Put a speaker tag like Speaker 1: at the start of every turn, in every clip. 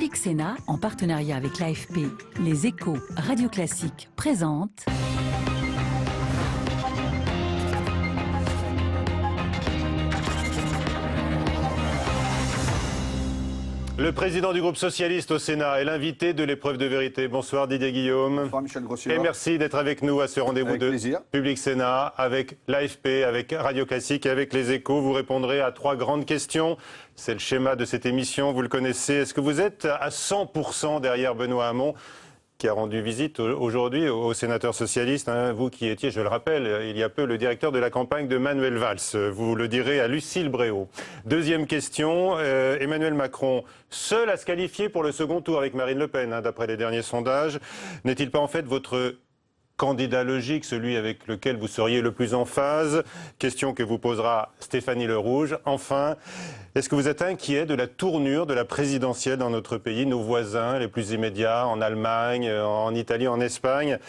Speaker 1: Public Sénat, en partenariat avec l'AFP, Les Échos, Radio Classique, présente...
Speaker 2: Le président du groupe socialiste au Sénat est l'invité de l'épreuve de vérité. Bonsoir Didier Guillaume.
Speaker 3: Bonsoir Michel Grossier.
Speaker 2: Et merci d'être avec nous à ce rendez-vous de Public Sénat avec l'AFP, avec Radio Classique et avec Les Échos. Vous répondrez à 3 grandes questions. C'est le schéma de cette émission, vous le connaissez. Est-ce que vous êtes à 100% derrière Benoît Hamon, qui a rendu visite aujourd'hui aux sénateurs socialistes, hein, vous qui étiez, je le rappelle, il y a peu le directeur de la campagne de Manuel Valls. Vous le direz à Lucille Bréau. Deuxième question, Emmanuel Macron, seul à se qualifier pour le second tour avec Marine Le Pen, hein, d'après les derniers sondages, n'est-il pas en fait votre candidat logique, celui avec lequel vous seriez le plus en phase? Question que vous posera Stéphanie Le Rouge. Enfin, est-ce que vous êtes inquiet de la tournure de la présidentielle dans notre pays? Nos voisins les plus immédiats, en Allemagne, en Italie, en Espagne,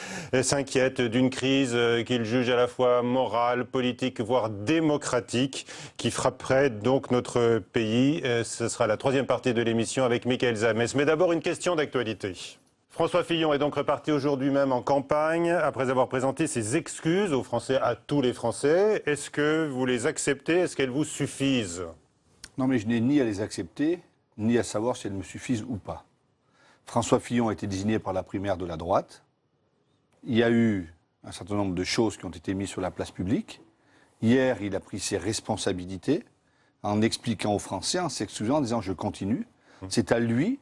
Speaker 2: s'inquiètent d'une crise qu'ils jugent à la fois morale, politique, voire démocratique, qui frapperait donc notre pays. Ce sera la 3e partie de l'émission avec Mickaël Zamès. Mais d'abord, une question d'actualité. François Fillon est donc reparti aujourd'hui même en campagne, après avoir présenté ses excuses aux Français, à tous les Français. Est-ce que vous les acceptez? Est-ce qu'elles vous suffisent?
Speaker 3: Non, mais je n'ai ni à les accepter, ni à savoir si elles me suffisent ou pas. François Fillon a été désigné par la primaire de la droite. Il y a eu un certain nombre de choses qui ont été mises sur la place publique. Hier, il a pris ses responsabilités en expliquant aux Français, en s'excusant, en disant « je continue ». C'est à lui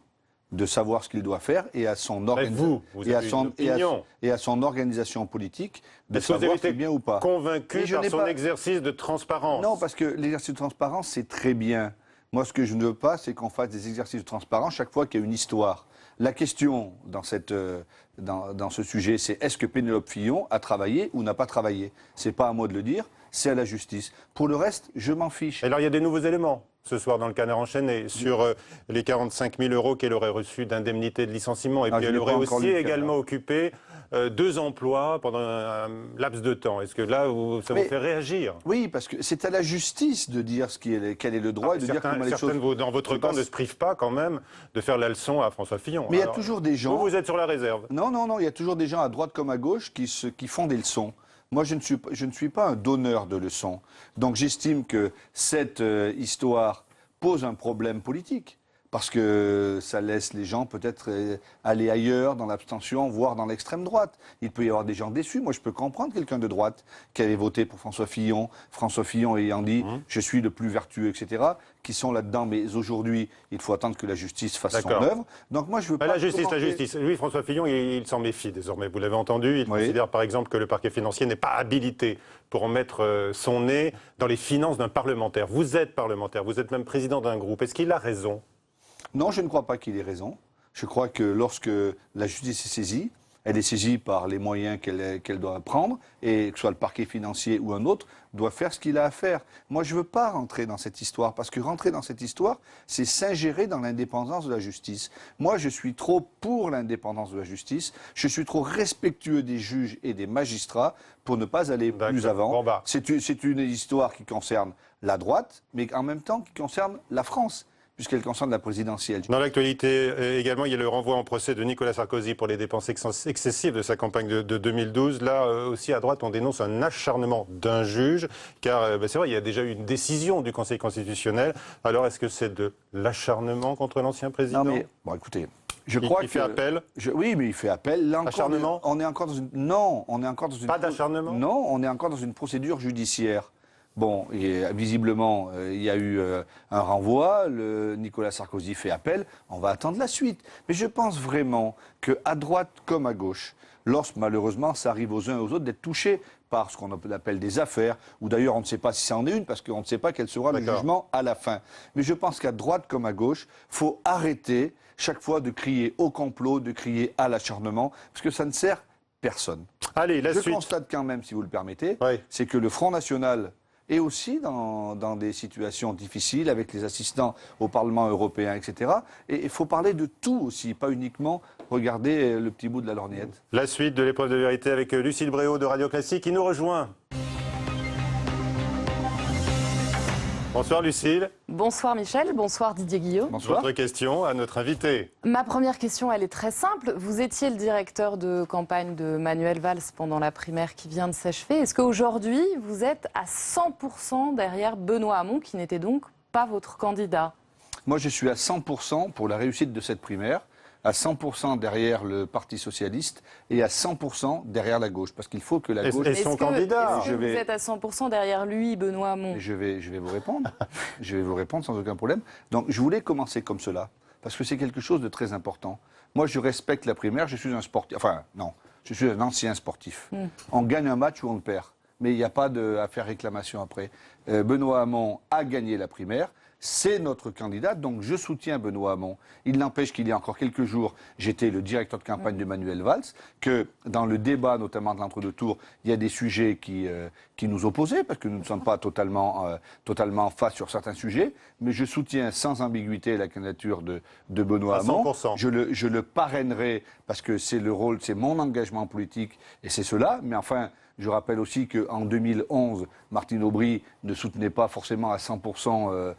Speaker 3: de savoir ce qu'il doit faire et à son, et à son organisation politique de savoir si c'est bien ou pas.
Speaker 2: Convaincu par son exercice de transparence?
Speaker 3: Non, parce que l'exercice de transparence, c'est très bien. Moi, ce que je ne veux pas, c'est qu'on fasse des exercices de transparence chaque fois qu'il y a une histoire. La question dans ce sujet, c'est est-ce que Pénélope Fillon a travaillé ou n'a pas travaillé? C'est pas à moi de le dire, c'est à la justice. Pour le reste, je m'en fiche.
Speaker 2: Alors, il y a des nouveaux éléments ce soir dans le Canard enchaîné sur les 45 000 € qu'elle aurait reçus d'indemnité de licenciement. Et puis elle aurait aussi également occupé 2 emplois pendant un laps de temps. Est-ce que là, ça vous fait réagir?
Speaker 3: Oui, parce que c'est à la justice de dire quel est le droit et de dire comment les choses...
Speaker 2: Certains dans votre camp ne se privent pas quand même de faire la leçon à François Fillon.
Speaker 3: Mais il y a toujours des gens...
Speaker 2: Vous êtes sur la réserve?
Speaker 3: Non, il y a toujours des gens à droite comme à gauche qui font des leçons. Moi, je ne suis pas un donneur de leçons. Donc j'estime que cette histoire pose un problème politique. Parce que ça laisse les gens peut-être aller ailleurs, dans l'abstention, voire dans l'extrême droite. Il peut y avoir des gens déçus. Moi, je peux comprendre quelqu'un de droite qui avait voté pour François Fillon ayant dit « je suis le plus vertueux », etc., qui sont là-dedans. Mais aujourd'hui, il faut attendre que la justice fasse son œuvre. Donc moi, je veux pas...
Speaker 2: La justice. Lui, François Fillon, il s'en méfie désormais. Vous l'avez entendu. Il considère par exemple que le parquet financier n'est pas habilité pour mettre son nez dans les finances d'un parlementaire. Vous êtes parlementaire, vous êtes même président d'un groupe. Est-ce qu'il a raison?
Speaker 3: Non, je ne crois pas qu'il ait raison. Je crois que lorsque la justice est saisie, elle est saisie par les moyens qu'elle doit prendre, et que ce soit le parquet financier ou un autre, doit faire ce qu'il a à faire. Moi, je ne veux pas rentrer dans cette histoire, parce que rentrer dans cette histoire, c'est s'ingérer dans l'indépendance de la justice. Moi, je suis trop pour l'indépendance de la justice, je suis trop respectueux des juges et des magistrats pour ne pas aller plus avant. C'est une histoire qui concerne la droite, mais en même temps qui concerne la France, puisqu'elle concerne la présidentielle.
Speaker 2: Dans l'actualité également, il y a le renvoi en procès de Nicolas Sarkozy pour les dépenses excessives de sa campagne de 2012. Là aussi, à droite, on dénonce un acharnement d'un juge, car c'est vrai, il y a déjà eu une décision du Conseil constitutionnel. Alors, est-ce que c'est de l'acharnement contre l'ancien président?
Speaker 3: Non, mais, bon, écoutez, je crois
Speaker 2: il fait appel.
Speaker 3: Oui, mais il fait appel. Là,
Speaker 2: acharnement?
Speaker 3: On est encore dans une... Non, on est encore dans une...
Speaker 2: Pas d'acharnement?
Speaker 3: Non, on est encore dans une procédure judiciaire. Bon, et visiblement, il y a eu un renvoi, Nicolas Sarkozy fait appel, on va attendre la suite. Mais je pense vraiment qu'à droite comme à gauche, lorsque malheureusement ça arrive aux uns et aux autres d'être touchés par ce qu'on appelle des affaires, ou d'ailleurs on ne sait pas si ça en est une, parce qu'on ne sait pas quel sera le jugement à la fin. Mais je pense qu'à droite comme à gauche, il faut arrêter chaque fois de crier au complot, de crier à l'acharnement, parce que ça ne sert personne.
Speaker 2: Allez, la suite.
Speaker 3: Je constate quand même, si vous le permettez, c'est que le Front National... et aussi dans des situations difficiles avec les assistants au Parlement européen, etc. Et il faut parler de tout aussi, pas uniquement regarder le petit bout de la lorgnette.
Speaker 2: La suite de l'épreuve de vérité avec Lucille Bréau de Radio Classique qui nous rejoint. Bonsoir Lucille.
Speaker 4: Bonsoir Michel, bonsoir Didier Guillaume.
Speaker 3: Bonsoir.
Speaker 2: Votre question à notre invité.
Speaker 4: Ma première question, elle est très simple. Vous étiez le directeur de campagne de Manuel Valls pendant la primaire qui vient de s'achever. Est-ce qu'aujourd'hui, vous êtes à 100% derrière Benoît Hamon, qui n'était donc pas votre candidat?
Speaker 3: Moi, je suis à 100% pour la réussite de cette primaire, à 100% derrière le Parti socialiste et à 100% derrière la gauche. Parce qu'il faut que la gauche...
Speaker 2: Et son candidat.
Speaker 4: Est-ce que vous êtes à 100% derrière lui, Benoît Hamon?
Speaker 3: Je vais vous répondre. Je vais vous répondre sans aucun problème. Donc, je voulais commencer comme cela, parce que c'est quelque chose de très important. Moi, je respecte la primaire, je suis un sportif. Enfin, non, je suis un ancien sportif. On gagne un match ou on le perd. Mais il n'y a pas à faire réclamation après. Benoît Hamon a gagné la primaire. C'est notre candidat, donc je soutiens Benoît Hamon. Il n'empêche qu'il y a encore quelques jours, j'étais le directeur de campagne de Manuel Valls, que dans le débat, notamment de l'entre-deux tours, il y a des sujets qui nous opposaient, parce que nous ne sommes pas totalement face sur certains sujets, mais je soutiens sans ambiguïté la candidature de Benoît Hamon.
Speaker 2: 100%.
Speaker 3: Je le parrainerai, parce que c'est le rôle, c'est mon engagement politique, et c'est cela, mais enfin... Je rappelle aussi qu'en 2011, Martine Aubry ne soutenait pas forcément à 100%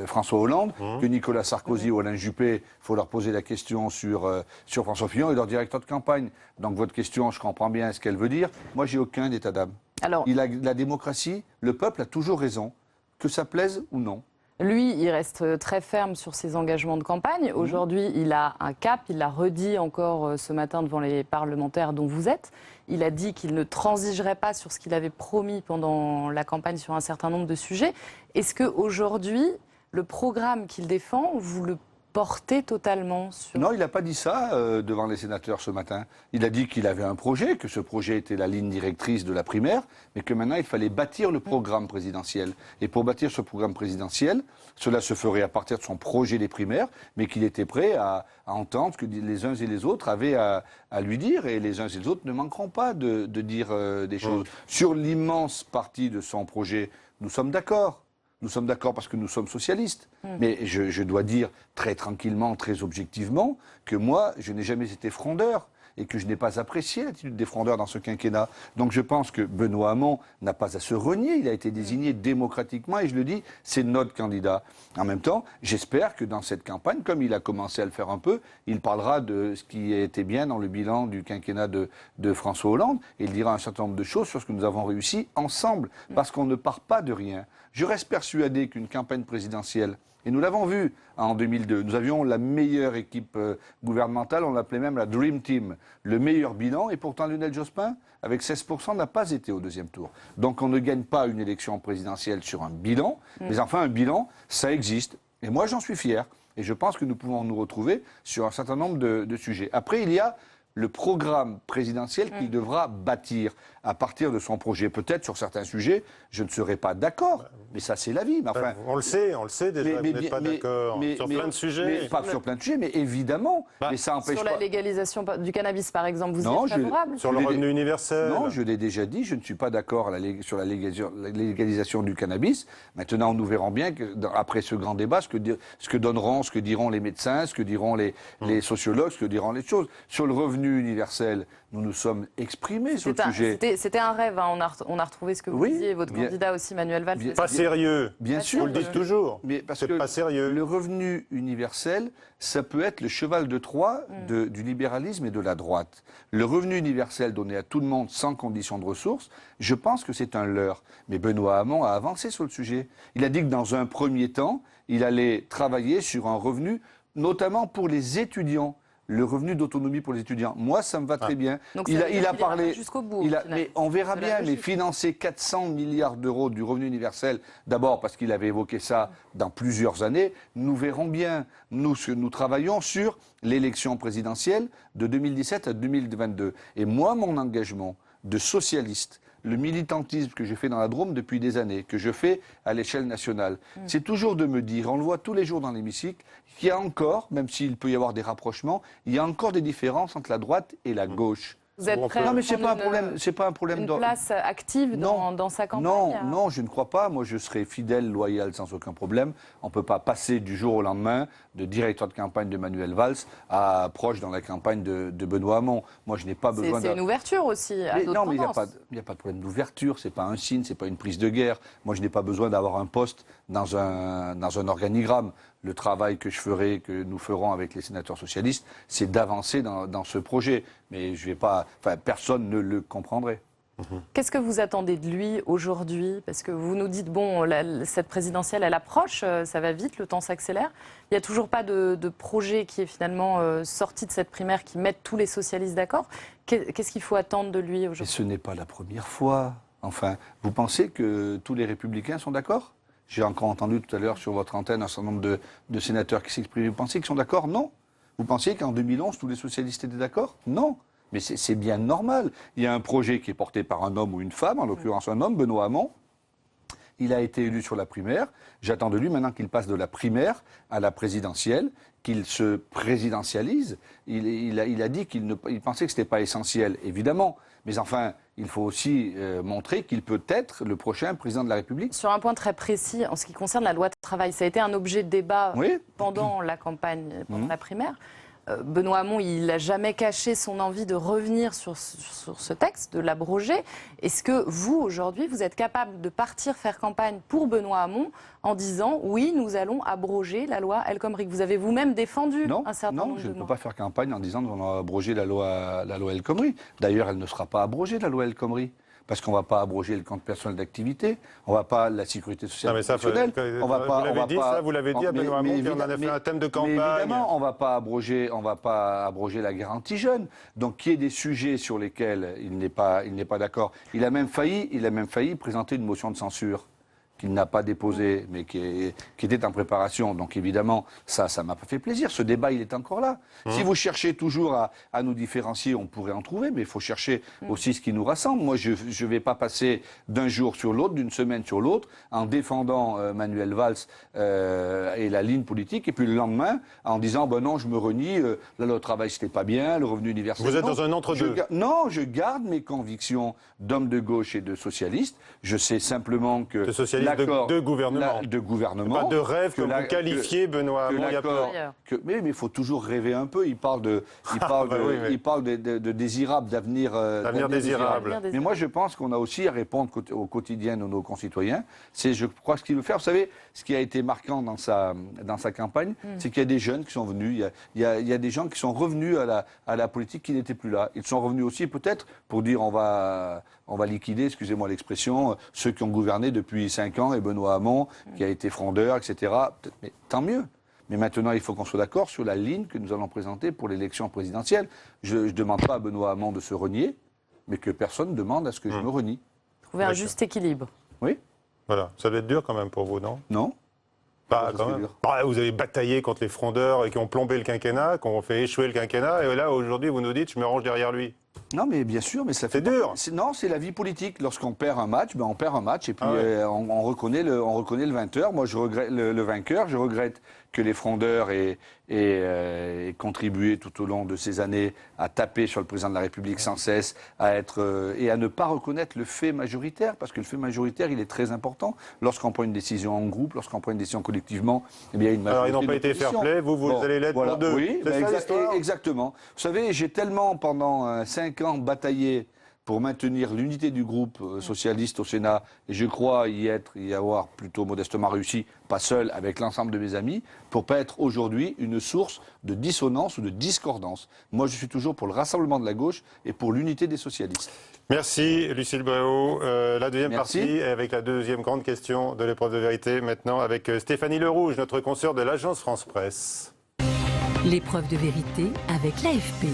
Speaker 3: François Hollande, que Nicolas Sarkozy ou Alain Juppé, il faut leur poser la question sur François Fillon et leur directeur de campagne. Donc votre question, je comprends bien ce qu'elle veut dire. Moi, j'ai aucun état d'âme.
Speaker 4: Alors,
Speaker 3: La démocratie, le peuple a toujours raison, que ça plaise ou non.
Speaker 4: lui, il reste très ferme sur ses engagements de campagne. Aujourd'hui, il a un cap, il l'a redit encore ce matin devant les parlementaires dont vous êtes. Il a dit qu'il ne transigerait pas sur ce qu'il avait promis pendant la campagne sur un certain nombre de sujets. Est-ce qu'aujourd'hui, le programme qu'il défend, vous le portez totalement sur...
Speaker 3: Non, il n'a pas dit ça devant les sénateurs ce matin. Il a dit qu'il avait un projet, que ce projet était la ligne directrice de la primaire, mais que maintenant il fallait bâtir le programme présidentiel. Et pour bâtir ce programme présidentiel, cela se ferait à partir de son projet des primaires, mais qu'il était prêt à entendre ce que les uns et les autres avaient à lui dire, et les uns et les autres ne manqueront pas de dire des choses. Sur l'immense partie de son projet, nous sommes d'accord. Nous sommes d'accord parce que nous sommes socialistes. Mais je dois dire très tranquillement, très objectivement, que moi, je n'ai jamais été frondeur et que je n'ai pas apprécié l'attitude des frondeurs dans ce quinquennat. Donc je pense que Benoît Hamon n'a pas à se renier. Il a été désigné démocratiquement et je le dis, c'est notre candidat. En même temps, j'espère que dans cette campagne, comme il a commencé à le faire un peu, il parlera de ce qui a été bien dans le bilan du quinquennat de François Hollande et il dira un certain nombre de choses sur ce que nous avons réussi ensemble, parce qu'on ne part pas de rien. Je reste persuadé qu'une campagne présidentielle, et nous l'avons vu en 2002, nous avions la meilleure équipe gouvernementale, on l'appelait même la Dream Team, le meilleur bilan, et pourtant Lionel Jospin, avec 16%, n'a pas été au deuxième tour. Donc on ne gagne pas une élection présidentielle sur un bilan, mais enfin un bilan, ça existe. Et moi j'en suis fier, et je pense que nous pouvons nous retrouver sur un certain nombre de sujets. Après, il y a le programme présidentiel qu'il devra bâtir à partir de son projet. Peut-être sur certains sujets, je ne serai pas d'accord, mais ça c'est la vie. Mais enfin,
Speaker 2: on le sait déjà, vous n'êtes pas d'accord sur plein de sujets.
Speaker 3: Pas sur plein de sujets, mais évidemment. Mais ça empêche
Speaker 4: sur la légalisation du cannabis, par exemple, vous
Speaker 3: non,
Speaker 4: êtes favorable?
Speaker 2: Sur le revenu universel?
Speaker 3: Non, je l'ai déjà dit, je ne suis pas d'accord sur la légalisation du cannabis. Maintenant, nous verrons bien, après ce grand débat, ce que diront les médecins, ce que diront les sociologues, ce que diront les choses. Sur le revenu universel, nous nous sommes exprimés sur le sujet.
Speaker 4: C'était un rêve, hein. On a retrouvé ce que vous disiez, votre candidat aussi, Manuel Valls.
Speaker 2: Pas sérieux.
Speaker 3: Bien sûr.
Speaker 2: Vous le dites toujours.
Speaker 3: Mais parce
Speaker 2: c'est
Speaker 3: que
Speaker 2: pas sérieux.
Speaker 3: Le revenu universel, ça peut être le cheval de Troie du libéralisme et de la droite. Le revenu universel donné à tout le monde sans condition de ressources, je pense que c'est un leurre. Mais Benoît Hamon a avancé sur le sujet. Il a dit que dans un premier temps, il allait travailler sur un revenu, notamment pour les étudiants. Le revenu d'autonomie pour les étudiants. Moi, ça me va très bien.
Speaker 4: Donc il a parlé jusqu'au bout.
Speaker 3: Mais on verra bien. Mais financer 400 milliards d'euros du revenu universel, d'abord parce qu'il avait évoqué ça dans plusieurs années, nous verrons bien. Nous travaillons sur l'élection présidentielle de 2017 à 2022. Et moi, mon engagement de socialiste, le militantisme que j'ai fait dans la Drôme depuis des années, que je fais à l'échelle nationale, c'est toujours de me dire, on le voit tous les jours dans l'hémicycle, qu'il y a encore, même s'il peut y avoir des rapprochements, il y a encore des différences entre la droite et la gauche.
Speaker 4: Vous êtes prêt
Speaker 3: Non, mais
Speaker 4: à prendre
Speaker 3: c'est pas un problème.
Speaker 4: Une place active dans sa campagne?
Speaker 3: Non, je ne crois pas. Moi, je serai fidèle, loyal, sans aucun problème. On ne peut pas passer du jour au lendemain de directeur de campagne de Manuel Valls à proche dans la campagne de Benoît Hamon. Moi, je n'ai pas besoin.
Speaker 4: C'est une ouverture aussi à d'autres tendances.
Speaker 3: Non, mais il n'y a pas de problème d'ouverture. C'est pas un signe, c'est pas une prise de guerre. Moi, je n'ai pas besoin d'avoir un poste dans un organigramme. Le travail que je ferai, que nous ferons avec les sénateurs socialistes, c'est d'avancer dans ce projet. Mais je vais pas, personne ne le comprendrait.
Speaker 4: Qu'est-ce que vous attendez de lui aujourd'hui? Parce que vous nous dites, bon, cette présidentielle, elle approche, ça va vite, le temps s'accélère. Il n'y a toujours pas de projet qui est finalement sorti de cette primaire qui mette tous les socialistes d'accord. Qu'est-ce qu'il faut attendre de lui aujourd'hui?
Speaker 3: Et ce n'est pas la première fois. Enfin, vous pensez que tous les républicains sont d'accord? J'ai encore entendu tout à l'heure sur votre antenne un certain nombre de sénateurs qui s'expriment. Vous pensez qu'ils sont d'accord? Non. Vous pensiez qu'en 2011, tous les socialistes étaient d'accord? Non. Mais c'est bien normal. Il y a un projet qui est porté par un homme ou une femme, en l'occurrence un homme, Benoît Hamon. Il a été élu sur la primaire. J'attends de lui maintenant qu'il passe de la primaire à la présidentielle, qu'il se présidentialise. Il a dit qu'il pensait que ce n'était pas essentiel, évidemment. Mais enfin, il faut aussi montrer qu'il peut être le prochain président de la République.
Speaker 4: Sur un point très précis, en ce qui concerne la loi de travail, ça a été un objet de débat pendant la campagne, pendant la primaire. Benoît Hamon, il n'a jamais caché son envie de revenir sur ce texte, de l'abroger. Est-ce que vous, aujourd'hui, vous êtes capable de partir faire campagne pour Benoît Hamon en disant « oui, nous allons abroger la loi El Khomri » que vous avez vous-même défendu un certain nombre de mois?
Speaker 3: Non, je ne peux pas faire campagne en disant que nous allons abroger la loi El Khomri. D'ailleurs, elle ne sera pas abrogée, la loi El Khomri. Parce qu'on ne va pas abroger le compte personnel d'activité, on ne va pas la sécurité sociale professionnelle.
Speaker 2: Vous l'avez dit à Benoît Hamon, on en a fait un thème de campagne.
Speaker 3: Mais évidemment, on ne va pas abroger la garantie jeune. Donc, qu'il y ait des sujets sur lesquels il n'est pas d'accord. Il a même failli présenter une motion de censure qu'il n'a pas déposée, mais qui était en préparation. Donc évidemment, ça m'a pas fait plaisir. Ce débat, il est encore là. Si vous cherchez toujours à nous différencier, on pourrait en trouver, mais il faut chercher aussi ce qui nous rassemble. Moi, je ne vais pas passer d'un jour sur l'autre, d'une semaine sur l'autre, en défendant Manuel Valls et la ligne politique, et puis le lendemain, en disant, ben non, je me renie, là, le travail, c'était pas bien, le revenu universel.
Speaker 2: Vous êtes dans un entre-deux.
Speaker 3: Non, je garde mes convictions d'homme de gauche et de socialiste. Je sais simplement que...
Speaker 2: De gouvernement. Pas de rêve que vous qualifiez, Benoît Hamon.
Speaker 3: Mais il faut toujours rêver un peu. Il parle de désirable, d'avenir désirable. Mais moi, je pense qu'on a aussi à répondre au quotidien de nos concitoyens. C'est, je crois, ce qu'il veut faire. Vous savez, ce qui a été marquant dans sa campagne, c'est qu'il y a des jeunes qui sont venus. Il y a des gens qui sont revenus à la politique qui n'étaient plus là. Ils sont revenus aussi peut-être pour dire on va liquider, excusez-moi l'expression, ceux qui ont gouverné depuis 5 ans et Benoît Hamon, qui a été frondeur, etc. Mais tant mieux. Mais maintenant, il faut qu'on soit d'accord sur la ligne que nous allons présenter pour l'élection présidentielle. Je ne demande pas à Benoît Hamon de se renier, mais que personne ne demande à ce que je me renie.
Speaker 4: Trouver un juste équilibre.
Speaker 3: Oui.
Speaker 2: Voilà. Ça doit être dur quand même pour vous, non?
Speaker 3: Non.
Speaker 2: Pas quand même. Vous avez bataillé contre les frondeurs et qui ont plombé le quinquennat, qui ont fait échouer le quinquennat, et là, aujourd'hui, vous nous dites, je me range derrière lui.
Speaker 3: Non, mais bien sûr, mais ça fait...
Speaker 2: C'est dur.
Speaker 3: Non, c'est la vie politique. Lorsqu'on perd un match, on perd un match, et puis on reconnaît le vainqueur. Moi, je regrette le vainqueur. Je regrette que les frondeurs aient contribué tout au long de ces années à taper sur le président de la République sans cesse, et à ne pas reconnaître le fait majoritaire, parce que le fait majoritaire, il est très important. Lorsqu'on prend une décision en groupe, lorsqu'on prend une décision collectivement, eh bien, il y a une majorité.
Speaker 2: Alors, ils n'ont pas été fair-play, vous allez l'être pour deux.
Speaker 3: Oui, exactement. Vous savez, j'ai tellement, pendant 5 ans, bataillé pour maintenir l'unité du groupe socialiste au Sénat, et je crois y avoir plutôt modestement réussi, pas seul, avec l'ensemble de mes amis, pour pas être aujourd'hui une source de dissonance ou de discordance. Moi, je suis toujours pour le rassemblement de la gauche et pour l'unité des socialistes.
Speaker 2: Merci, Lucille Bréau. La deuxième partie, avec la deuxième grande question de l'épreuve de vérité, maintenant avec Stéphanie Lerouge, notre consoeur de l'agence France Presse.
Speaker 1: L'épreuve de vérité avec l'AFP.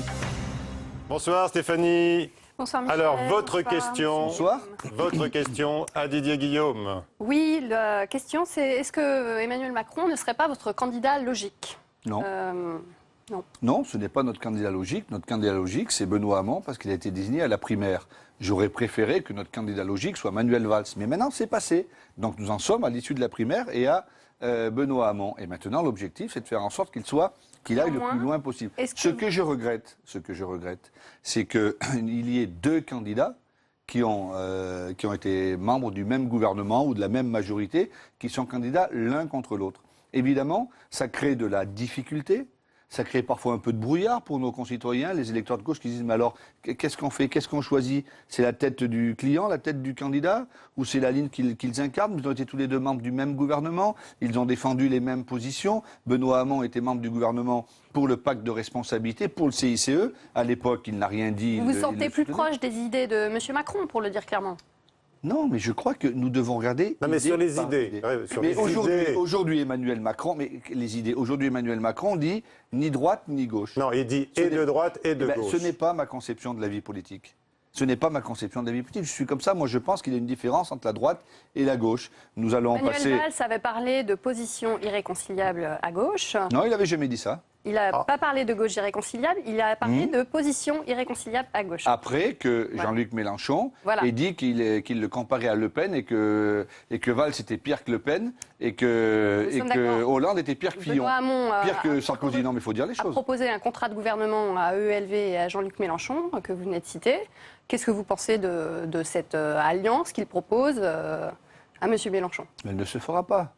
Speaker 2: Bonsoir Stéphanie.
Speaker 5: Bonsoir Michel.
Speaker 2: Alors, votre question.
Speaker 3: Bonsoir.
Speaker 2: Votre question à Didier Guillaume.
Speaker 5: Oui, la question c'est est-ce que Emmanuel Macron ne serait pas votre candidat logique?
Speaker 3: Non.
Speaker 5: Non.
Speaker 3: Non, ce n'est pas notre candidat logique. Notre candidat logique, c'est Benoît Hamon, parce qu'il a été désigné à la primaire. J'aurais préféré que notre candidat logique soit Manuel Valls. Mais maintenant, c'est passé. Donc nous en sommes à l'issue de la primaire et à Benoît Hamon. Et maintenant, l'objectif, c'est de faire en sorte qu'il soit qu'il aille le plus loin possible. Ce que je regrette, c'est qu'il y ait deux candidats qui ont été membres du même gouvernement ou de la même majorité, qui sont candidats l'un contre l'autre. Évidemment, ça crée de la difficulté. Ça crée parfois un peu de brouillard pour nos concitoyens, les électeurs de gauche qui disent « Mais alors, qu'est-ce qu'on fait? Qu'est-ce qu'on choisit? C'est la tête du client, la tête du candidat? Ou c'est la ligne qu'ils incarnent? Ils ont été tous les deux membres du même gouvernement. Ils ont défendu les mêmes positions. Benoît Hamon était membre du gouvernement pour le pacte de responsabilité, pour le CICE. À l'époque, il n'a rien dit.
Speaker 5: Vous vous sentez plus proche des idées de M. Macron, pour le dire clairement?
Speaker 3: Non, mais je crois que nous devons regarder.
Speaker 2: Non, mais sur les idées.
Speaker 3: Mais aujourd'hui, Emmanuel Macron, dit ni droite ni gauche.
Speaker 2: Non, il dit et de droite et de gauche.
Speaker 3: Ce n'est pas ma conception de la vie politique. Ce n'est pas ma conception de la vie politique. Je suis comme ça. Moi, je pense qu'il y a une différence entre la droite et la gauche. Nous allons passer.
Speaker 5: Manuel Valls avait parlé de position irréconciliable à gauche.
Speaker 3: Non, il n'avait jamais dit ça.
Speaker 5: Il n'a pas parlé de gauche irréconciliable, il a parlé de position irréconciliable à gauche.
Speaker 3: Après que Jean-Luc Mélenchon ait dit qu'il le comparait à Le Pen et que Valls était pire que Le Pen et que Hollande était pire que Fillon. Pire que Sarkozy. Non, mais il faut dire les choses.
Speaker 5: A proposé un contrat de gouvernement à ELV et à Jean-Luc Mélenchon, que vous venez de citer. Qu'est-ce que vous pensez de cette alliance qu'il propose à M. Mélenchon?
Speaker 3: Elle ne se fera pas.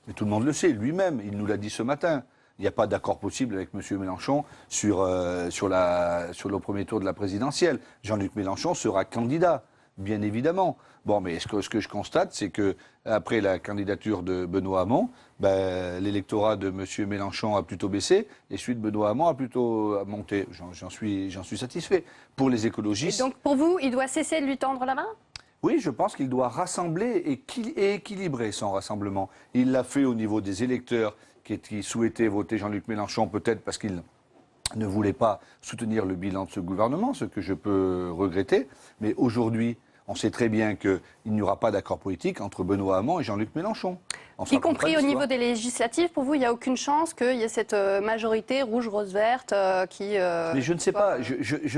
Speaker 3: Mais tout le monde le sait, lui-même, il nous l'a dit ce matin. Il n'y a pas d'accord possible avec M. Mélenchon sur le premier tour de la présidentielle. Jean-Luc Mélenchon sera candidat, bien évidemment. Bon, mais ce que je constate, c'est qu'après la candidature de Benoît Hamon, l'électorat de M. Mélenchon a plutôt baissé et celui de Benoît Hamon a plutôt monté. J'en suis satisfait. Pour les écologistes...
Speaker 5: Et donc, pour vous, il doit cesser de lui tendre la main ?
Speaker 3: Oui, je pense qu'il doit rassembler et équilibrer son rassemblement. Il l'a fait au niveau des électeurs qui souhaitaient voter Jean-Luc Mélenchon, peut-être parce qu'il ne voulait pas soutenir le bilan de ce gouvernement, ce que je peux regretter. Mais aujourd'hui, on sait très bien qu'il n'y aura pas d'accord politique entre Benoît Hamon et Jean-Luc Mélenchon.
Speaker 5: Y compris au niveau des législatives, pour vous, il n'y a aucune chance qu'il y ait cette majorité rouge-rose-verte qui...
Speaker 3: mais je ne sais pas, je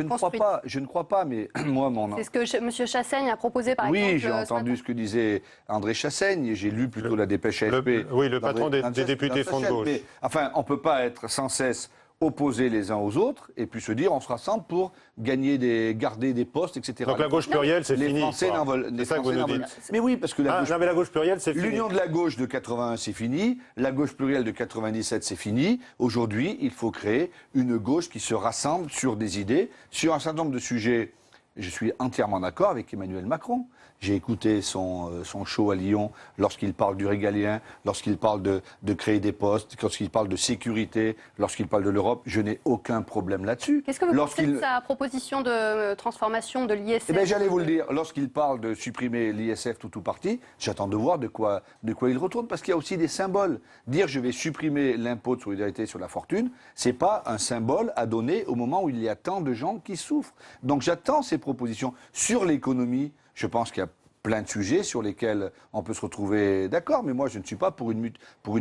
Speaker 3: ne crois pas, mais moi,
Speaker 5: C'est ce que M. Chassaigne a proposé, par exemple.
Speaker 3: Oui, j'ai entendu ce que disait André Chassaigne, et j'ai lu plutôt la dépêche AFP.
Speaker 2: Oui, le patron des députés Front de Gauche.
Speaker 3: Mais, enfin, on ne peut pas être sans cesse opposés les uns aux autres, et puis se dire on se rassemble pour garder des postes, etc.
Speaker 2: Donc la gauche plurielle, c'est fini.
Speaker 3: Les Français n'en veulent.
Speaker 2: C'est ça que vous nous dites.
Speaker 3: Mais oui, parce que
Speaker 2: la gauche plurielle, c'est fini.
Speaker 3: L'union de la gauche de 81, c'est fini. La gauche plurielle de 97, c'est fini. Aujourd'hui, il faut créer une gauche qui se rassemble sur des idées, sur un certain nombre de sujets. Je suis entièrement d'accord avec Emmanuel Macron. J'ai écouté son show à Lyon lorsqu'il parle du régalien, lorsqu'il parle de créer des postes, lorsqu'il parle de sécurité, lorsqu'il parle de l'Europe. Je n'ai aucun problème là-dessus.
Speaker 5: Qu'est-ce que vous pensez de sa proposition de transformation de l'ISF?
Speaker 3: Eh bien, j'allais vous le dire. Lorsqu'il parle de supprimer l'ISF tout ou partie, j'attends de voir de quoi il retourne, parce qu'il y a aussi des symboles. Dire je vais supprimer l'impôt de solidarité sur la fortune, c'est pas un symbole à donner au moment où il y a tant de gens qui souffrent. Donc j'attends ces propositions sur l'économie. Je pense qu'il y a plein de sujets sur lesquels on peut se retrouver d'accord, mais moi je ne suis pas pour une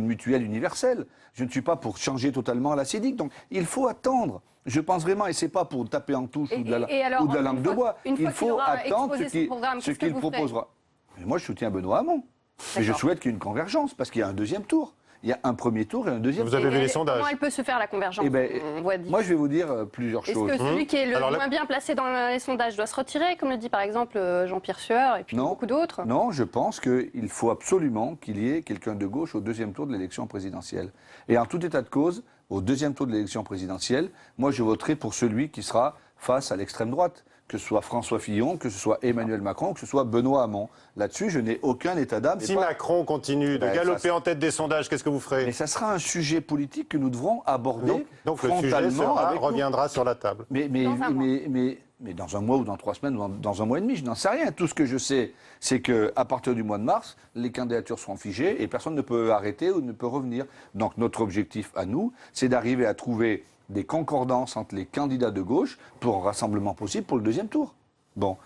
Speaker 3: mutuelle universelle. Je ne suis pas pour changer totalement la CEDIC. Donc il faut attendre. Je pense vraiment, et c'est pas pour taper en touche ou de la langue de bois. Il faut attendre ce qu'il proposera. Mais moi je soutiens Benoît Hamon. Mais je souhaite qu'il y ait une convergence, parce qu'il y a un deuxième tour. Il y a un premier tour et un deuxième tour.
Speaker 2: Vous avez vu les sondages.
Speaker 5: Comment elle peut se faire, la convergence?
Speaker 3: Moi, je vais vous dire plusieurs choses.
Speaker 5: Est-ce que celui qui est le moins bien placé dans les sondages doit se retirer, comme le dit par exemple Jean-Pierre Sueur et puis beaucoup d'autres?
Speaker 3: Non, je pense qu'il faut absolument qu'il y ait quelqu'un de gauche au deuxième tour de l'élection présidentielle. Et en tout état de cause, au deuxième tour de l'élection présidentielle, moi, je voterai pour celui qui sera face à l'extrême droite. Que ce soit François Fillon, que ce soit Emmanuel Macron, que ce soit Benoît Hamon. Là-dessus, je n'ai aucun état d'âme.
Speaker 2: Si Macron continue de galoper en tête des sondages, qu'est-ce que vous ferez?
Speaker 3: Mais ça sera un sujet politique que nous devrons aborder
Speaker 2: donc
Speaker 3: frontalement.
Speaker 2: Le sujet reviendra sur la table.
Speaker 3: Mais dans un mois ou dans 3 semaines ou dans un mois et demi, je n'en sais rien. Tout ce que je sais, c'est qu'à partir du mois de mars, les candidatures seront figées et personne ne peut arrêter ou ne peut revenir. Donc notre objectif à nous, c'est d'arriver à trouver des concordances entre les candidats de gauche pour un rassemblement possible pour le deuxième tour. Bon,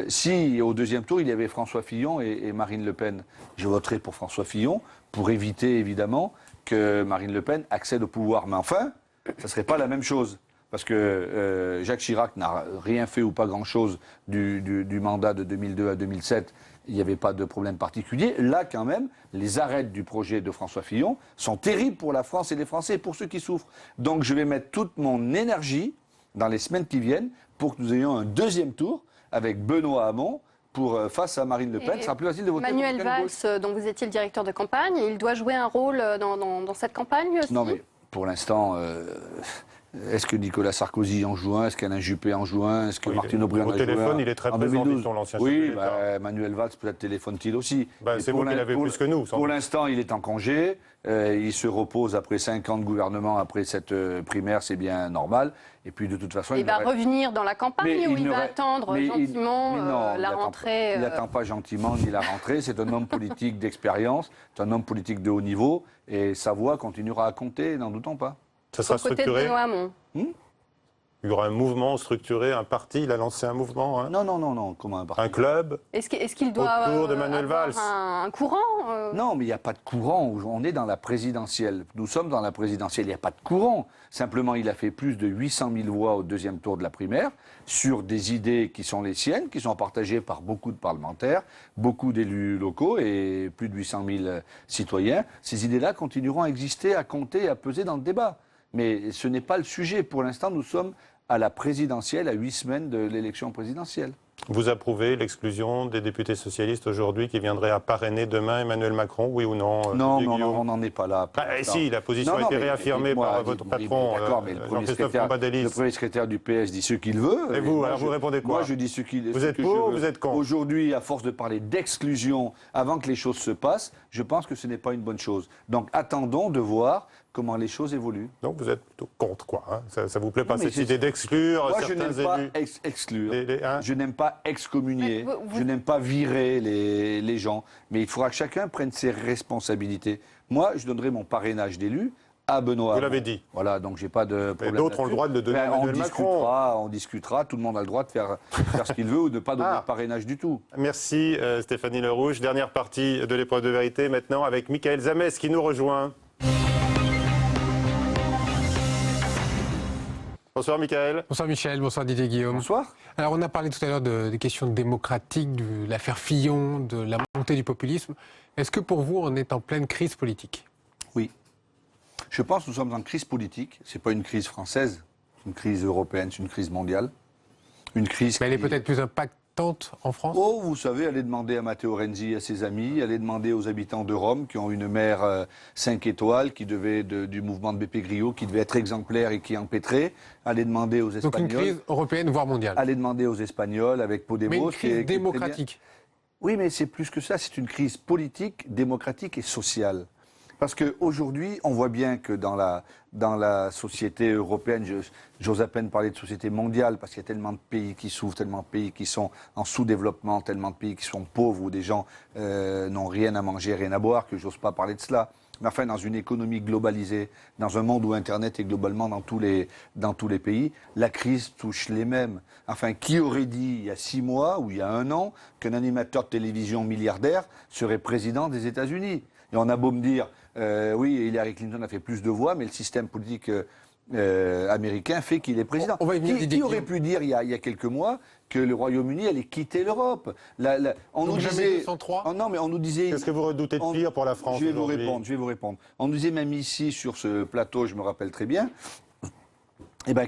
Speaker 3: si au deuxième tour il y avait François Fillon et Marine Le Pen, je voterais pour François Fillon pour éviter évidemment que Marine Le Pen accède au pouvoir. Mais enfin, ça ne serait pas la même chose. Parce que Jacques Chirac n'a rien fait ou pas grand-chose du mandat de 2002 à 2007 il n'y avait pas de problème particulier. Là, quand même, les arrêts du projet de François Fillon sont terribles pour la France et les Français et pour ceux qui souffrent. Donc je vais mettre toute mon énergie dans les semaines qui viennent pour que nous ayons un deuxième tour avec Benoît Hamon face à Marine Le Pen. Ce sera plus facile de voter.
Speaker 5: Manuel Valls, dont vous étiez le directeur de campagne, il doit jouer un rôle dans cette campagne aussi?
Speaker 3: Non, mais pour l'instant... Est-ce que Nicolas Sarkozy en joue un? Est-ce qu'Alain Juppé en joue un? Est-ce que Martine Aubry en a joué un?
Speaker 2: Au téléphone, il est très présent, dit-on, l'ancien chef de l'État.
Speaker 3: Manuel Valls peut-être téléphone-t-il aussi.
Speaker 2: C'est vous qui l'avez plus que nous.
Speaker 3: Pour l'instant, il est en congé. Il se repose après 5 ans de gouvernement, après cette primaire, c'est bien normal. Et puis de toute façon...
Speaker 5: Il va revenir dans la campagne ou il va attendre gentiment la rentrée?
Speaker 3: Il n'attend pas gentiment ni la rentrée. C'est un homme politique d'expérience, c'est un homme politique de haut niveau. Et sa voix continuera à compter, n'en doutons pas.
Speaker 2: Ça sera structuré.
Speaker 5: Benoît Hamon.
Speaker 2: Il y aura un mouvement structuré, un parti. Il a lancé un mouvement. Hein.
Speaker 3: Non. Comment un parti?
Speaker 2: Un club.
Speaker 5: Est-ce qu'il doit
Speaker 2: autour de Manuel Valls
Speaker 5: un courant
Speaker 3: Non, mais il n'y a pas de courant. On est dans la présidentielle. Nous sommes dans la présidentielle. Il n'y a pas de courant. Simplement, il a fait plus de 800 000 voix au deuxième tour de la primaire sur des idées qui sont les siennes, qui sont partagées par beaucoup de parlementaires, beaucoup d'élus locaux et plus de 800 000 citoyens. Ces idées-là continueront à exister, à compter, à peser dans le débat. Mais ce n'est pas le sujet. Pour l'instant, nous sommes à la présidentielle, à 8 semaines de l'élection présidentielle.
Speaker 2: Vous approuvez l'exclusion des députés socialistes aujourd'hui qui viendraient à parrainer demain Emmanuel Macron, oui ou non?
Speaker 3: Non, mais on n'en est pas là.
Speaker 2: Si, la position a été réaffirmée par votre patron, Jean-Christophe Cambadélis.
Speaker 3: Le premier secrétaire du PS dit ce qu'il veut.
Speaker 2: Et vous, alors vous répondez quoi?
Speaker 3: Moi, je dis ce qu'il veut.
Speaker 2: Vous êtes pour ou vous êtes contre?
Speaker 3: Aujourd'hui, à force de parler d'exclusion avant que les choses se passent, je pense que ce n'est pas une bonne chose. Donc attendons de voir comment les choses évoluent. Donc
Speaker 2: vous êtes plutôt contre, quoi. Hein, ça ne vous plaît pas, cette idée d'exclure certains élus?
Speaker 3: Moi, je n'aime pas exclure. Je n'aime pas excommunier. Je n'aime pas virer les gens. Mais il faudra que chacun prenne ses responsabilités. Moi, je donnerai mon parrainage d'élu à Benoît.
Speaker 2: Vous l'avez dit.
Speaker 3: Voilà, donc j'ai pas de problème.
Speaker 2: D'autres ont le droit de le donner à Emmanuel Macron.
Speaker 3: On discutera. Tout le monde a le droit de faire ce qu'il veut ou de ne pas donner de parrainage du tout.
Speaker 2: Merci Stéphanie Le Rouge. Dernière partie de l'épreuve de vérité maintenant avec Michael Zamès qui nous rejoint. Bonsoir Michael.
Speaker 6: Bonsoir Michel, bonsoir Didier Guillaume.
Speaker 3: Bonsoir.
Speaker 6: Alors on a parlé tout à l'heure des questions démocratiques, de l'affaire Fillon, de la montée du populisme. Est-ce que pour vous on est en pleine crise politique?
Speaker 3: Oui. Je pense que nous sommes en crise politique. Ce n'est pas une crise française, c'est une crise européenne, c'est une crise mondiale. Une crise
Speaker 6: Mais elle est peut-être plus impactante en France?
Speaker 3: Oh, vous savez, allez demander à Matteo Renzi et à ses amis, allez demander aux habitants de Rome qui ont une mer 5 étoiles, qui devait du mouvement de Beppe Grillo, qui devait être exemplaire et qui empêtrait. Allez demander aux Espagnols.
Speaker 6: Donc une crise européenne, voire mondiale.
Speaker 3: Allez demander aux Espagnols avec Podemos.
Speaker 6: Mais une crise démocratique.
Speaker 3: Oui, mais c'est plus que ça. C'est une crise politique, démocratique et sociale. Parce qu'aujourd'hui, on voit bien que dans la société européenne, j'ose à peine parler de société mondiale, parce qu'il y a tellement de pays qui souffrent, tellement de pays qui sont en sous-développement, tellement de pays qui sont pauvres, où des gens n'ont rien à manger, rien à boire, que j'ose pas parler de cela. Mais enfin, dans une économie globalisée, dans un monde où Internet est globalement dans tous les pays, la crise touche les mêmes. Enfin, qui aurait dit il y a 6 mois ou il y a 1 an qu'un animateur de télévision milliardaire serait président des États-Unis? Et on a beau me dire, oui, Hillary Clinton a fait plus de voix, mais le système politique américain fait qu'il est président. Qui aurait pu dire il y a quelques mois que le Royaume-Uni allait quitter l'Europe?
Speaker 6: On nous disait 203.
Speaker 3: Non, mais on nous disait.
Speaker 2: Qu'est-ce que vous redoutez de pire pour la France?
Speaker 3: Je vais vous répondre. On nous disait même ici sur ce plateau, je me rappelle très bien,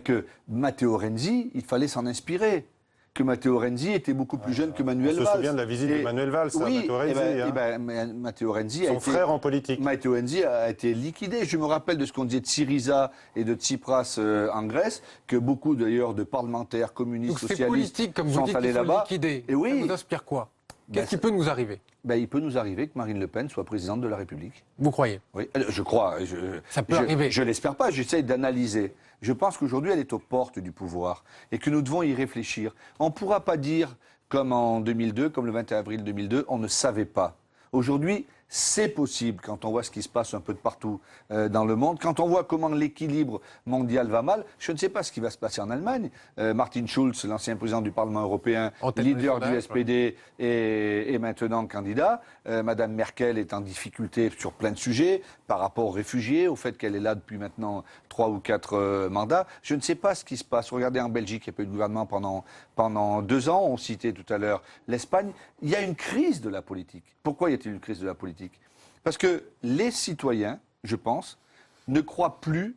Speaker 3: que Matteo Renzi, il fallait s'en inspirer. Que Matteo Renzi était beaucoup plus jeune que Manuel Valls.
Speaker 2: On se souvient de la visite de Manuel Valls à Matteo Renzi.
Speaker 3: Matteo Renzi
Speaker 2: son frère en politique.
Speaker 3: Matteo Renzi a été liquidé. Je me rappelle de ce qu'on disait de Syriza et de Tsipras en Grèce, que beaucoup d'ailleurs de parlementaires communistes, socialistes sont allés là-bas.
Speaker 6: Et oui, ça vous inspire quoi? Qu'est-ce qui peut nous arriver?
Speaker 3: Il peut nous arriver que Marine Le Pen soit présidente de la République.
Speaker 6: Vous croyez?
Speaker 3: Oui, je crois.
Speaker 6: Ça peut arriver.
Speaker 3: Je l'espère pas, j'essaie d'analyser. Je pense qu'aujourd'hui, elle est aux portes du pouvoir et que nous devons y réfléchir. On ne pourra pas dire, comme en 2002, comme le 21 avril 2002, on ne savait pas. Aujourd'hui, C'est possible quand on voit ce qui se passe un peu de partout dans le monde, quand on voit comment l'équilibre mondial va mal. Je ne sais pas ce qui va se passer en Allemagne. Martin Schulz, l'ancien président du Parlement européen, leader du SPD et maintenant candidat. Madame Merkel est en difficulté sur plein de sujets par rapport aux réfugiés, au fait qu'elle est là depuis maintenant 3 ou 4 mandats. Je ne sais pas ce qui se passe. Regardez en Belgique, il n'y a pas eu de gouvernement pendant 2 ans. On citait tout à l'heure l'Espagne. Il y a une crise de la politique. Pourquoi y a-t-il une crise de la politique ? Parce que les citoyens, je pense, ne croient plus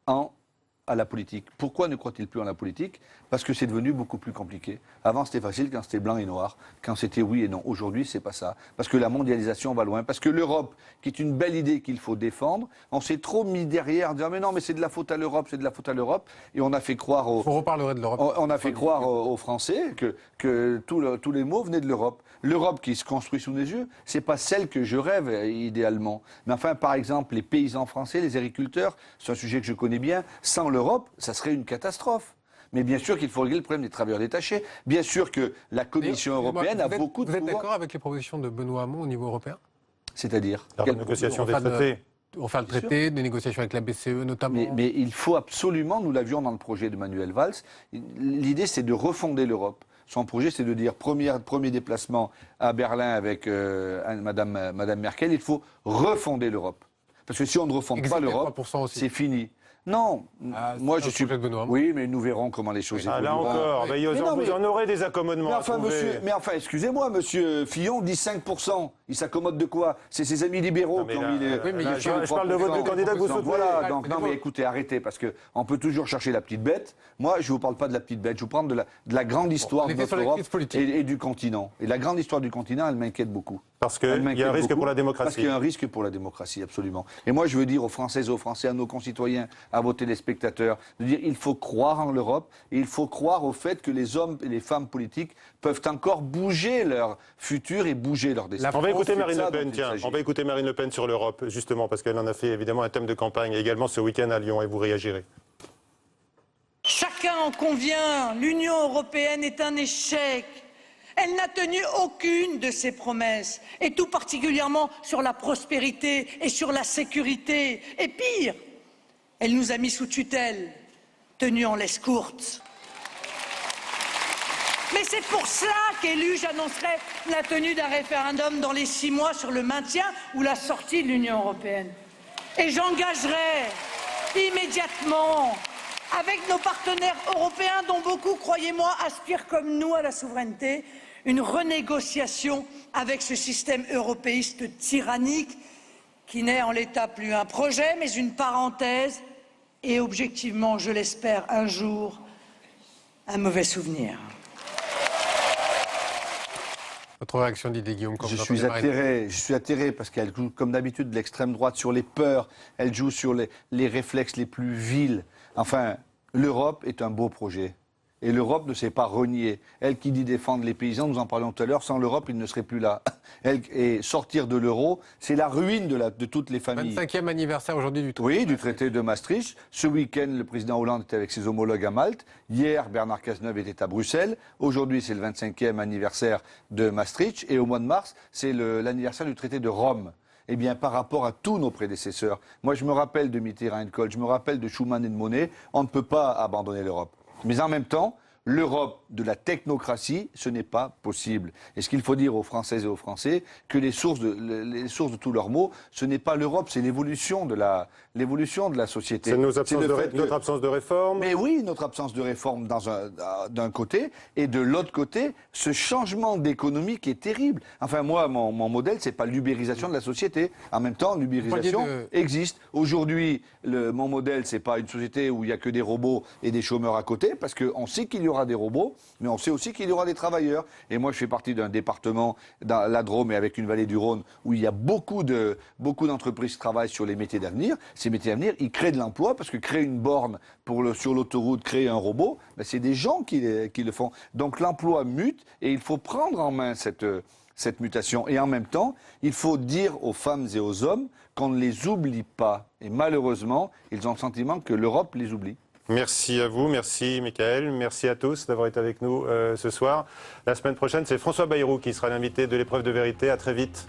Speaker 3: à la politique. Pourquoi ne croient-ils plus en la politique ? Parce que c'est devenu beaucoup plus compliqué. Avant, c'était facile quand c'était blanc et noir, quand c'était oui et non. Aujourd'hui, c'est pas ça. Parce que la mondialisation va loin. Parce que l'Europe, qui est une belle idée qu'il faut défendre, on s'est trop mis derrière en disant mais non, mais c'est de la faute à l'Europe, c'est de la faute à l'Europe. Et on a fait croire
Speaker 6: On reparlerait de l'Europe.
Speaker 3: On a fait croire aux Français que tous les mots venaient de l'Europe. L'Europe qui se construit sous nos yeux, c'est pas celle que je rêve idéalement. Mais enfin, par exemple, les paysans français, les agriculteurs, c'est un sujet que je connais bien. Sans l'Europe, ça serait une catastrophe. Mais bien sûr qu'il faut régler le problème des travailleurs détachés. Bien sûr que la Commission européenne a beaucoup de pouvoir.
Speaker 6: Vous êtes d'accord avec les propositions de Benoît Hamon au niveau européen ?
Speaker 3: C'est-à-dire
Speaker 2: La négociation des traités.
Speaker 6: Refaire le traité, des négociations avec la BCE notamment.
Speaker 3: Mais il faut absolument, nous l'avions dans le projet de Manuel Valls, l'idée c'est de refonder l'Europe. Son projet, c'est de dire, premier déplacement à Berlin avec Madame Merkel, il faut refonder l'Europe. Parce que si on ne refonde pas l'Europe, c'est fini. Non, moi je suis. Oui, mais nous verrons comment les choses évoluent.
Speaker 2: Là encore, vous en aurez des accommodements.
Speaker 3: Mais enfin, excusez-moi, monsieur Fillon dit 5%. Il s'accommode de quoi? C'est ses amis libéraux qui ont mis les.
Speaker 2: Oui, mais je parle de votre candidat que vous soutenez.
Speaker 3: Voilà, donc non, mais écoutez, arrêtez, parce qu'on peut toujours chercher la petite bête. Moi, je ne vous parle pas de la petite bête, je vous parle de la grande histoire de notre Europe et du continent. Et la grande histoire du continent, elle m'inquiète beaucoup.
Speaker 2: Parce qu'il y a un risque pour la démocratie.
Speaker 3: Parce qu'il y a un risque pour la démocratie, absolument. Et moi, je veux dire aux Françaises et aux Français, à nos concitoyens, à vos téléspectateurs, de dire il faut croire en l'Europe et il faut croire au fait que les hommes et les femmes politiques peuvent encore bouger leur futur et bouger leur destin.
Speaker 2: On va écouter Marine Le Pen, tiens. On va écouter Marine Le Pen sur l'Europe, justement, parce qu'elle en a fait évidemment un thème de campagne, également ce week-end à Lyon, et vous réagirez.
Speaker 7: Chacun en convient, l'Union européenne est un échec. Elle n'a tenu aucune de ses promesses, et tout particulièrement sur la prospérité et sur la sécurité. Et pire, elle nous a mis sous tutelle, tenus en laisse courte. Mais c'est pour cela qu'élu, j'annoncerai la tenue d'un référendum dans les 6 mois sur le maintien ou la sortie de l'Union européenne. Et j'engagerai immédiatement, avec nos partenaires européens dont beaucoup, croyez-moi, aspirent comme nous à la souveraineté, une renégociation avec ce système européiste tyrannique qui n'est en l'état plus un projet mais une parenthèse et objectivement, je l'espère, un jour, un mauvais souvenir.
Speaker 6: Votre réaction, Didier Guillaume, quand
Speaker 3: je suis atterré parce qu'elle joue comme d'habitude de l'extrême droite sur les peurs, elle joue sur les réflexes les plus vils. Enfin, l'Europe est un beau projet. Et l'Europe ne s'est pas reniée. Elle qui dit défendre les paysans, nous en parlions tout à l'heure, sans l'Europe, il ne serait plus là. Et sortir de l'euro, c'est la ruine de toutes les familles.
Speaker 6: 25e anniversaire aujourd'hui du traité.
Speaker 3: Oui, du traité de Maastricht. Ce week-end, le président Hollande était avec ses homologues à Malte. Hier, Bernard Cazeneuve était à Bruxelles. Aujourd'hui, c'est le 25e anniversaire de Maastricht. Et au mois de mars, c'est l'anniversaire du traité de Rome. Eh bien, par rapport à tous nos prédécesseurs, moi je me rappelle de Mitterrand et de Kohl, je me rappelle de Schuman et de Monnet, on ne peut pas abandonner l'Europe. Mais en même temps, l'Europe de la technocratie, ce n'est pas possible. Et ce qu'il faut dire aux Françaises et aux Français, que les sources de tous leurs maux, ce n'est pas l'Europe, c'est l'évolution de la société.
Speaker 2: C'est notre absence de réforme.
Speaker 3: Mais oui, notre absence de réforme d'un côté, et de l'autre côté, ce changement d'économie qui est terrible. Enfin, moi, mon modèle, c'est pas l'ubérisation de la société. En même temps, l'ubérisation existe. Aujourd'hui, mon modèle, c'est pas une société où il y a que des robots et des chômeurs à côté, parce qu'on sait qu'il y aura des robots, mais on sait aussi qu'il y aura des travailleurs. Et moi, je fais partie d'un département, dans la Drôme et avec une vallée du Rhône, où il y a beaucoup d'entreprises qui travaillent sur les métiers d'avenir. Ces métiers d'avenir, ils créent de l'emploi, parce que créer une borne sur l'autoroute, créer un robot, ben, c'est des gens qui le font. Donc l'emploi mute, et il faut prendre en main cette mutation. Et en même temps, il faut dire aux femmes et aux hommes qu'on ne les oublie pas. Et malheureusement, ils ont le sentiment que l'Europe les oublie.
Speaker 2: Merci à vous, merci Michael, merci à tous d'avoir été avec nous ce soir. La semaine prochaine, c'est François Bayrou qui sera l'invité de l'épreuve de vérité. À très vite.